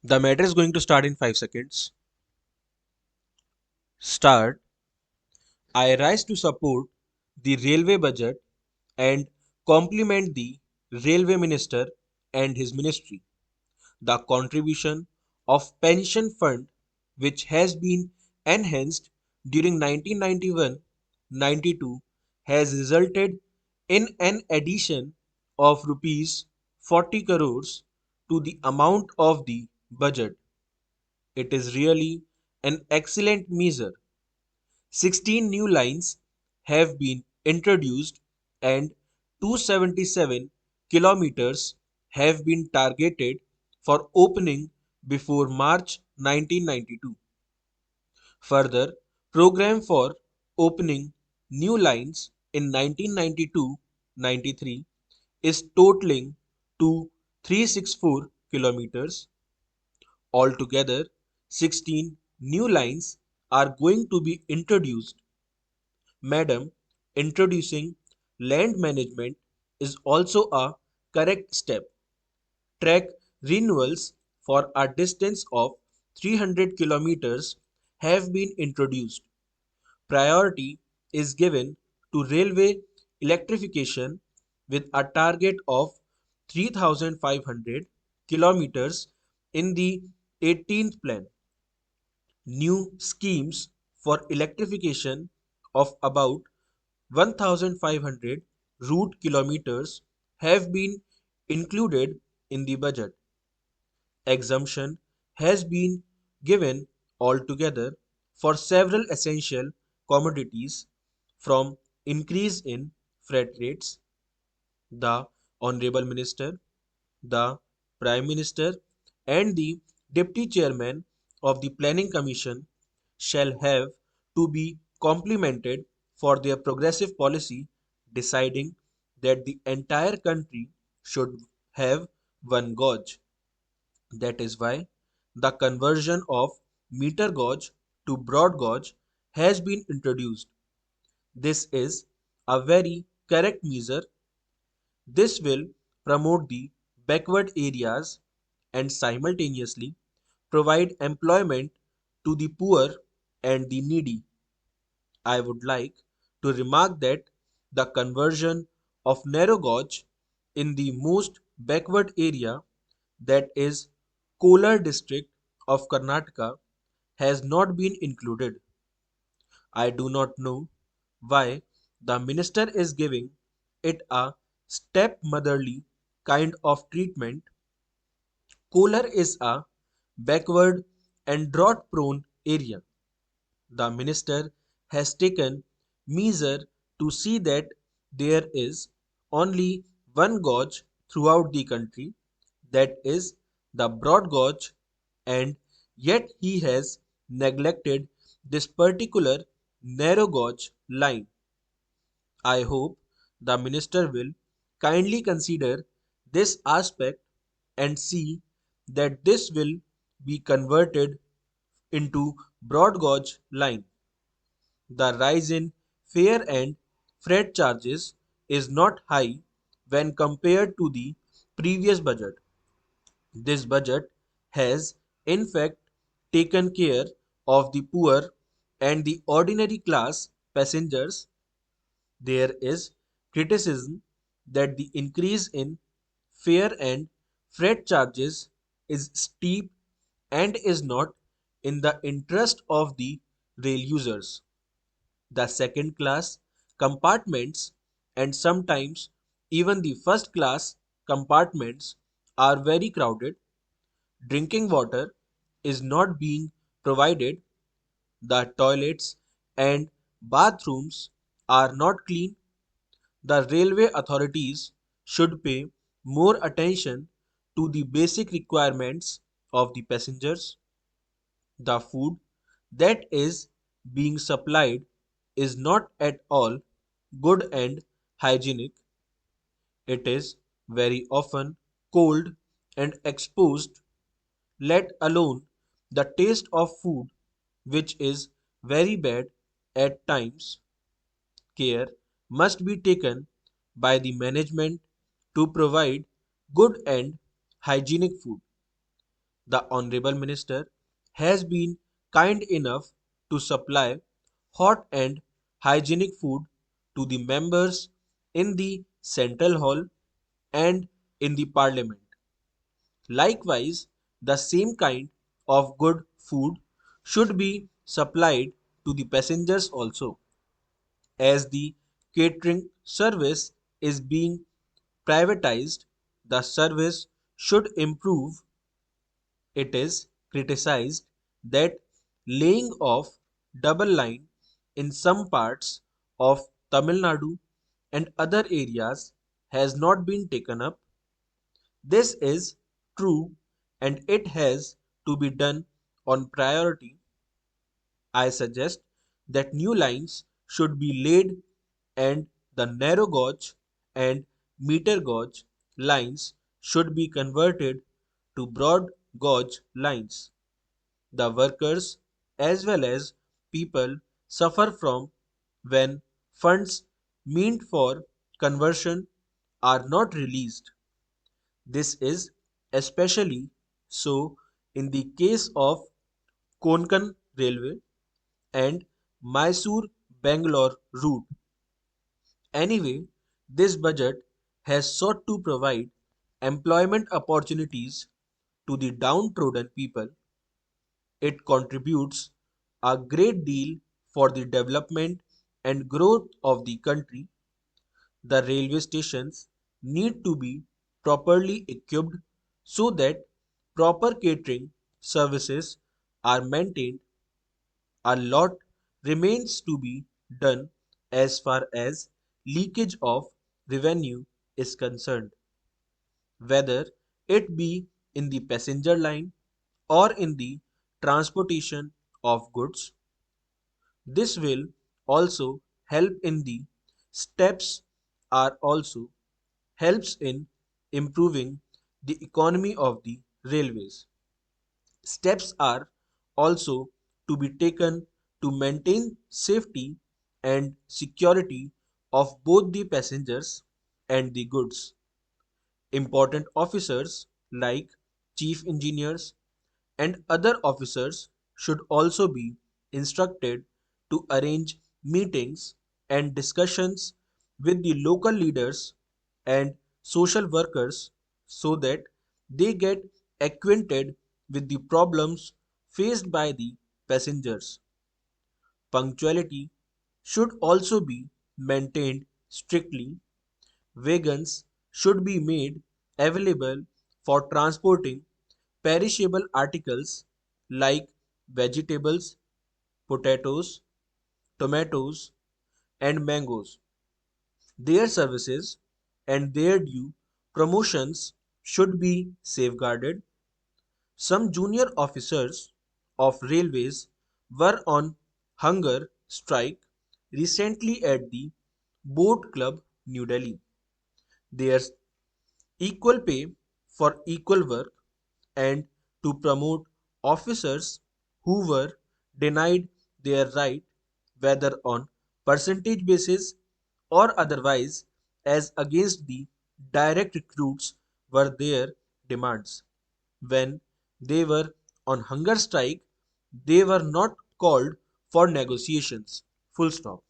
The matter is going to start in 5 seconds. Start. I rise to support the railway budget and compliment the railway minister and his ministry. The contribution of pension fund which has been enhanced during 1991-92 has resulted in an addition of rupees 40 crores to the amount of the budget. It is really an excellent measure. 16 new lines have been introduced and 277 kilometers have been targeted for opening before March 1992. Further, program for opening new lines in 1992-93 is totaling to 364 kilometers. Altogether, 16 new lines are going to be introduced. Madam, introducing land management is also a correct step. Track renewals for a distance of 300 kilometers have been introduced. Priority is given to railway electrification with a target of 3,500 kilometers in the 18th plan. New schemes for electrification of about 1,500 route kilometers have been included in the budget. Exemption has been given altogether for several essential commodities from increase in freight rates. The Honorable Minister, the Prime Minister, and the Deputy Chairman of the Planning Commission shall have to be complimented for their progressive policy deciding that the entire country should have one gauge. That is why the conversion of meter gauge to broad gauge has been introduced. This is a very correct measure. This will promote the backward areas and simultaneously provide employment to the poor and the needy. I would like to remark that the conversion of narrow gauge in the most backward area, that is Kolar district of Karnataka, has not been included. I do not know why the minister is giving it a stepmotherly kind of treatment. Kolar is a backward and drought prone area. The minister has taken measure to see that there is only one gauge throughout the country, that is the broad gauge, and yet he has neglected this particular narrow gauge line. I hope the minister will kindly consider this aspect and see that this will be converted into broad gauge line. The rise in fare and freight charges is not high when compared to the previous budget. This budget has in fact taken care of the poor and the ordinary class passengers. There is criticism that the increase in fare and freight charges is steep and is not in the interest of the rail users. The second class compartments and sometimes even the first class compartments are very crowded. Drinking water is not being provided. The toilets and bathrooms are not clean. The railway authorities should pay more attention to the basic requirements of the passengers. The food that is being supplied is not at all good and hygienic. It is very often cold and exposed, let alone the taste of food, which is very bad at times. Care must be taken by the management to provide good and hygienic food. The Honorable Minister has been kind enough to supply hot and hygienic food to the members in the Central Hall and in the Parliament. Likewise, the same kind of good food should be supplied to the passengers also. As the catering service is being privatized, the service should improve. It is criticized that laying of double line in some parts of Tamil Nadu and other areas has not been taken up. This is true and it has to be done on priority. I suggest that new lines should be laid and the narrow gauge and meter gauge lines should be converted to broad gauge lines. The workers as well as people suffer from when funds meant for conversion are not released. This is especially so in the case of Konkan Railway and Mysore Bangalore route. Anyway, this budget has sought to provide employment opportunities to the downtrodden people. It contributes a great deal for the development and growth of the country. The railway stations need to be properly equipped so that proper catering services are maintained. A lot remains to be done as far as leakage of revenue is concerned, whether it be in the passenger line or in the transportation of goods. This will also help in the steps are also helps in improving the economy of the railways. Steps are also to be taken to maintain safety and security of both the passengers and the goods. Important officers like chief engineers and other officers should also be instructed to arrange meetings and discussions with the local leaders and social workers so that they get acquainted with the problems faced by the passengers. Punctuality should also be maintained strictly. Wagons should be made available for transporting perishable articles like vegetables, potatoes, tomatoes, and mangoes. Their services and their due promotions should be safeguarded. Some junior officers of railways were on hunger strike recently at the Boat Club, New Delhi. Their equal pay for equal work and to promote officers who were denied their right, whether on percentage basis or otherwise, as against the direct recruits, were their demands. When they were on hunger strike, they were not called for negotiations. Full stop.